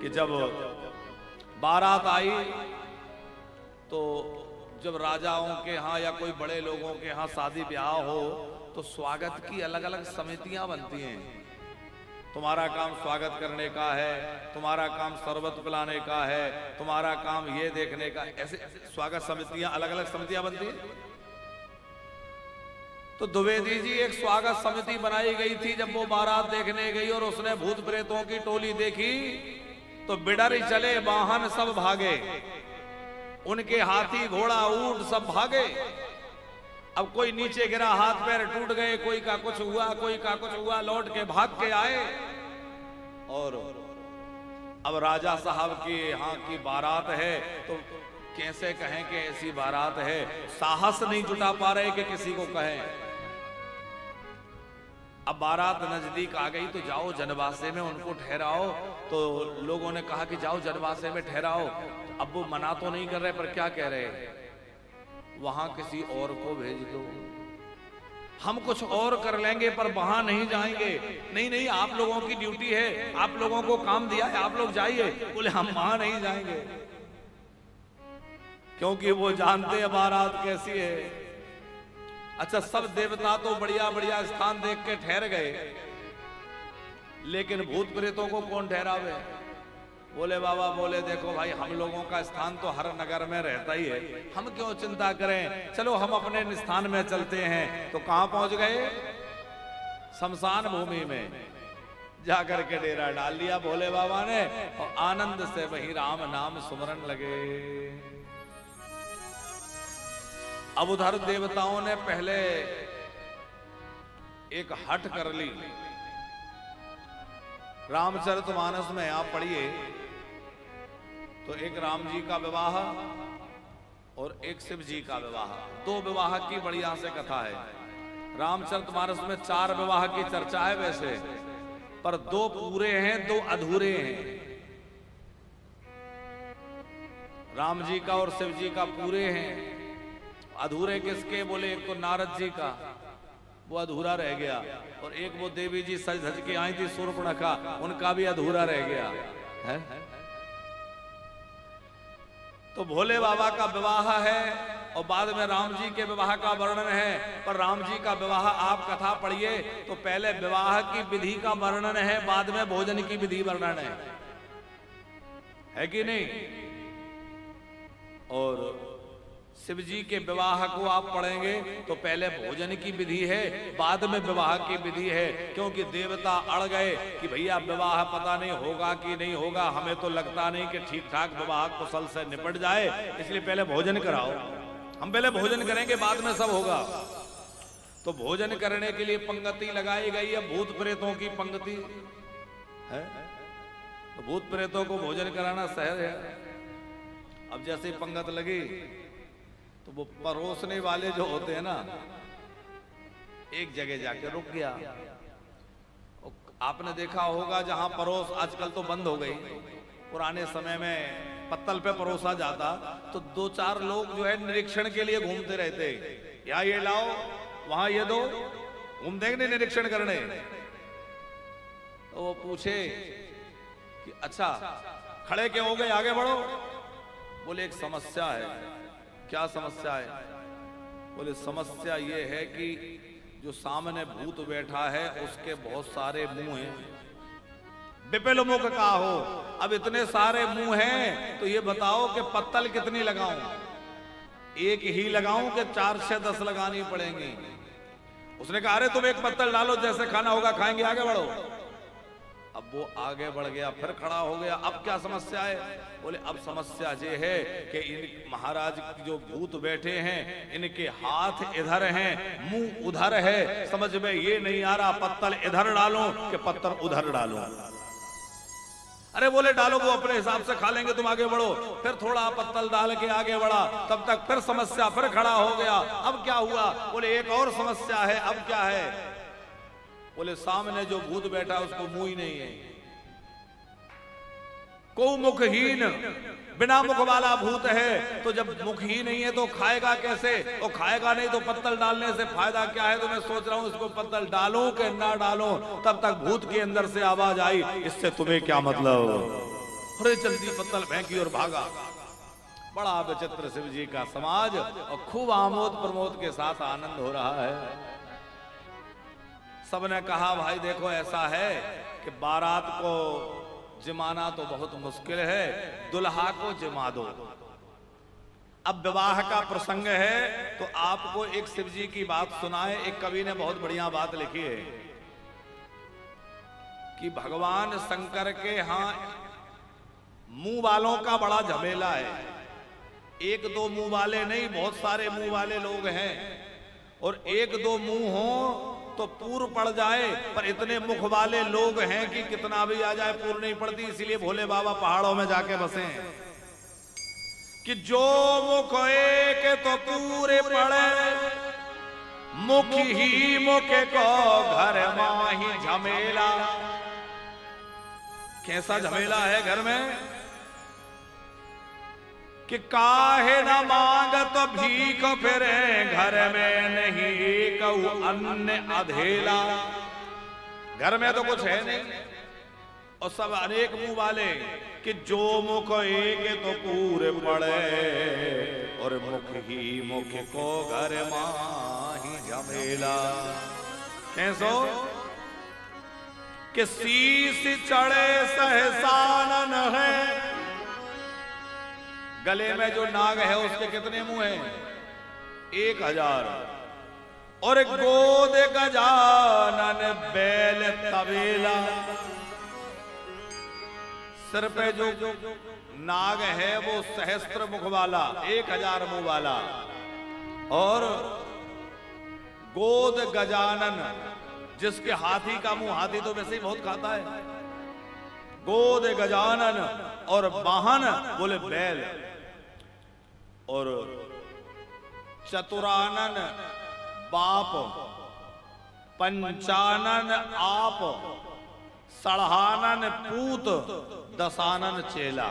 कि जब बारात आई तो जब राजाओं के यहाँ या कोई बड़े लोगों के यहाँ शादी ब्याह हो तो स्वागत की अलग अलग समितियां बनती हैं। तुम्हारा काम स्वागत करने का है, तुम्हारा काम शरबत पिलाने का है, तुम्हारा काम ये देखने का, ऐसे स्वागत समितियां अलग अलग समितियां बनती हैं। तो द्विवेदी जी एक स्वागत समिति बनाई गई थी। जब वो बारात देखने गई और उसने भूत प्रेतों की टोली देखी तो बिडर चले वाहन सब भागे, उनके हाथी घोड़ा ऊंट सब भागे। अब कोई नीचे गिरा, हाथ पैर टूट गए, कोई का कुछ हुआ, कोई का कुछ हुआ, लौट के भाग के आए। और अब राजा साहब की यहाँ की बारात है तो कैसे कहें कि ऐसी बारात है, साहस नहीं जुटा पा रहे कि किसी को कहें। अब बारात नजदीक आ गई तो जाओ जनवासे में उनको ठहराओ। तो लोगों ने कहा कि जाओ जनवासे में ठहराओ। अब वो मना तो नहीं कर रहे, पर क्या कह रहे, वहां किसी और को भेज दो, हम कुछ और कर लेंगे पर वहां नहीं जाएंगे। नहीं नहीं, आप लोगों की ड्यूटी है, आप लोगों को काम दिया है, आप लोग जाइए। बोले हम वहां नहीं जाएंगे, क्योंकि वो जानते हैं बारात कैसी है। अच्छा, सब देवता तो बढ़िया बढ़िया स्थान देख के ठहर गए, लेकिन भूत प्रेतों को कौन ठहरावे। बोले बाबा, बोले देखो भाई, हम लोगों का स्थान तो हर नगर में रहता ही है, हम क्यों चिंता करें, चलो हम अपने स्थान में चलते हैं। तो कहां पहुंच गए, शमशान भूमि में जाकर के डेरा डाल लिया भोले बाबा ने, और आनंद से वही राम नाम सुमरन लगे। अब उधर देवताओं ने पहले एक हट कर ली। रामचरितमानस में आप पढ़िए तो एक राम जी का विवाह और एक शिव जी का विवाह, दो विवाह की बढ़िया से कथा है। रामचरितमानस में 4 विवाह की चर्चा है वैसे, पर 2 पूरे हैं, 2 अधूरे हैं। राम जी का और शिव जी का पूरे हैं, अधूरे किसके, बोले एक तो नारद जी का, वो अधूरा रह गया, और एक वो देवी जी सज धज के आई थी शूर्पणखा, उनका भी अधूरा रह गया है। तो भोले बाबा का विवाह है और बाद में राम जी के विवाह का वर्णन है। पर राम जी का विवाह आप कथा पढ़िए तो पहले विवाह की विधि का वर्णन है, बाद में भोजन की विधि वर्णन है कि नहीं। और शिव जी के विवाह को आप पढ़ेंगे तो पहले भोजन की विधि है, बाद में विवाह की विधि है। क्योंकि देवता अड़ गए कि भैया विवाह पता नहीं होगा कि नहीं होगा, हमें तो लगता नहीं कि ठीक ठाक विवाह कुशल से निपट जाए, इसलिए पहले भोजन कराओ। हम पहले भोजन करेंगे, बाद में सब होगा। तो भोजन करने के लिए पंक्ति लगाई गई है, भूत प्रेतों की पंक्ति है। तो भूत प्रेतों को भोजन कराना सहज है। अब जैसे पंक्ति लगी तो वो परोसने वाले जो होते हैं ना, एक जगह जाके रुक गया। आपने देखा होगा जहां परोस, आजकल तो बंद हो गई, पुराने समय में पत्तल पे परोसा जाता तो 2-4 लोग जो है निरीक्षण के लिए घूमते रहते, या ये लाओ, वहां ये दो, घूमते नहीं निरीक्षण करने। तो वो पूछे कि अच्छा खड़े क्यों हो गए, आगे बढ़ो। बोले एक समस्या है। क्या समस्या है? बोले समस्या ये है कि जो सामने भूत बैठा है उसके बहुत सारे मुंह हैं, विपिल मुख का हो। अब इतने सारे मुंह हैं तो ये बताओ कि पत्तल कितनी लगाऊं, एक ही लगाऊं कि 4 से 10 लगानी पड़ेंगी। उसने कहा अरे तुम एक पत्तल डालो, जैसे खाना होगा खाएंगे, आगे बढ़ो। अब वो आगे बढ़ गया, फिर खड़ा हो गया। अब क्या समस्या है? बोले अब समस्या ये है कि इन महाराज जो भूत बैठे हैं इनके हाथ इधर हैं, मुंह उधर है, समझ में ये नहीं आ रहा पत्तल इधर डालूं कि पत्थर उधर डालूं। अरे बोले डालो, वो अपने हिसाब से खा लेंगे, तुम आगे बढ़ो। फिर थोड़ा पत्तल डाल के आगे बढ़ा, तब तक फिर समस्या, फिर खड़ा हो गया। अब क्या हुआ? बोले एक और समस्या है। अब क्या है? बोले सामने जो भूत बैठा उसको मुंह ही नहीं है, को मुखहीन, बिना मुख वाला भूत है। तो जब मुख ही नहीं है तो खाएगा कैसे? और खाएगा नहीं तो पत्तल डालने से फायदा क्या है? तो मैं सोच रहा हूं इसको पत्तल डालूं कि ना डालूं। तब तक भूत के अंदर से आवाज आई, इससे तुम्हें क्या मतलब? अरे जल्दी पत्तल फेंकी और भागा। बड़ा विचित्र शिव जी का समाज और खूब आमोद प्रमोद के साथ आनंद हो रहा है। सबने कहा भाई देखो ऐसा है कि बारात को जिमाना तो बहुत मुश्किल है, दुल्हा को जिमा दो। अब विवाह का प्रसंग है तो आपको एक शिव जी की बात सुनाए। एक कवि ने बहुत बढ़िया बात लिखी है कि भगवान शंकर के यहाँ मुंह वालों का बड़ा झमेला है। एक दो मुंह वाले नहीं, बहुत सारे मुंह वाले लोग हैं। और एक दो मुंह हो तो पूर पड़ जाए, पर इतने मुख वाले लोग हैं कि कितना भी आ जाए पूर नहीं पड़ती। इसीलिए भोले बाबा पहाड़ों में जाके बसे हैं कि जो मुख एक तो पूरे पड़े, मुख ही मुख को घर माही झमेला। कैसा झमेला है घर में कि काहे न मांगत भीख फिरे, घर में नहीं कहू अन्न अधेला। घर में तो कुछ है नहीं और सब अनेक मुंह वाले कि जो मुख एक तो पूरे पड़े, और मुख ही मुख को घर माही झमेला। कैसो कि शीश चढ़े सहसानन है, गले में जो नाग है उसके कितने मुंह हैं? 1000। और गोद गजानन बैल तबेला। सिर पे जो नाग है वो सहस्त्र मुख वाला, 1000 मुंह वाला। और गोद गजानन, जिसके हाथी का मुंह, हाथी तो वैसे ही बहुत खाता है। गोद गजानन और वाहन बोले बैल। और चतुरानन बाप, पंचानन आप, सड़हानन पूत, दसानन चेला।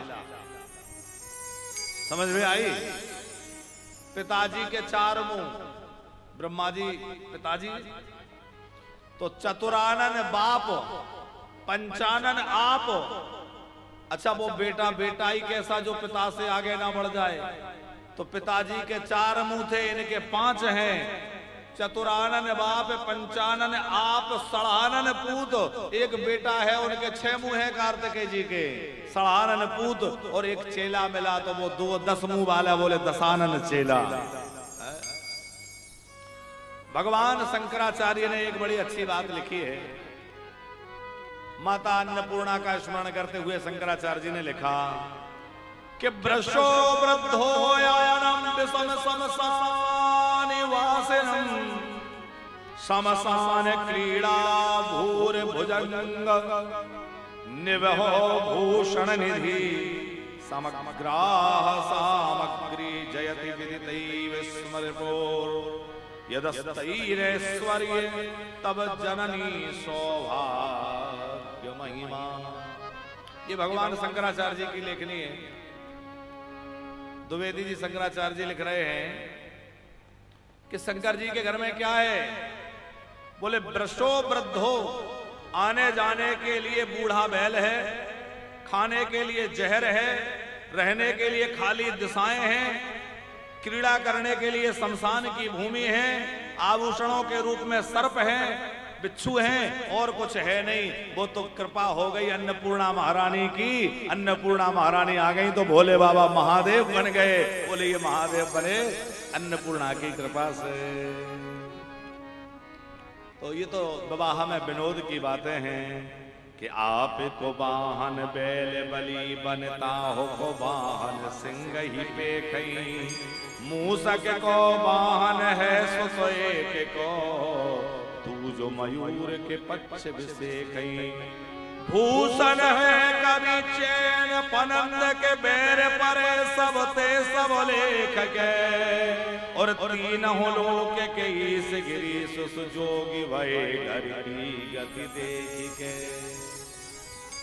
समझ में आई? पिताजी के 4 मुंह, ब्रह्मा जी पिताजी, तो चतुरानन बाप, पंचानन आप। अच्छा वो बेटा बेटा ही कैसा जो पिता से आगे ना बढ़ जाए। तो पिताजी के 4 मुंह थे, इनके 5 हैं। चतुरानन बाप, पंचानन आप, सड़हानन पूत। एक बेटा है, उनके 6 मुंह हैं कार्तिकेय जी के, सड़हानन पूत। और एक चेला मिला तो वो 10 मुंह वाला, बोले दसानन चेला। भगवान शंकराचार्य ने एक बड़ी अच्छी बात लिखी है। माता अन्नपूर्णा का स्मरण करते हुए शंकराचार्य जी ने लिखा कि वृषो वृद्धो यानम विषम समसान वासिनम, समसान क्रीड़ा भूर भुजंग, निवहो भूषण निधि, समग्राह सामग्री जयति विदितैव स्मरपोर, यदस्तैरेश्वर्ये तब जननी सौभाग्य महिमा। ये भगवान शंकराचार्य जी की लेखनी है। द्विवेदी जी शंकराचार्य जी लिख रहे हैं कि शंकर जी के घर में क्या है? बोले वृषो वृद्धो, आने जाने के लिए बूढ़ा बैल है, खाने के लिए जहर है, रहने के लिए खाली दिशाएं हैं, क्रीड़ा करने के लिए शमशान की भूमि है, आभूषणों के रूप में सर्प हैं, बिच्छू हैं, और कुछ है नहीं। वो तो कृपा हो गई अन्नपूर्णा महारानी की। अन्नपूर्णा महारानी आ गई तो भोले बाबा महादेव बन गए। बोले ये महादेव बने अन्नपूर्णा की कृपा से। तो ये तो विवाह में विनोद की बातें हैं कि आप को वाहन बैल बलि बनता हो, को वाहन सिंह ही पे खई, मूसक को वाहन है सो एक को, तू जो मयूर के पक्ष विषे कहीं, भूषण है कवि चैन पनंद के बैर परे, सब ते सब लेख के, और 3 लोक के ईस गिरी सुस जोगी भय घर की गति देख के।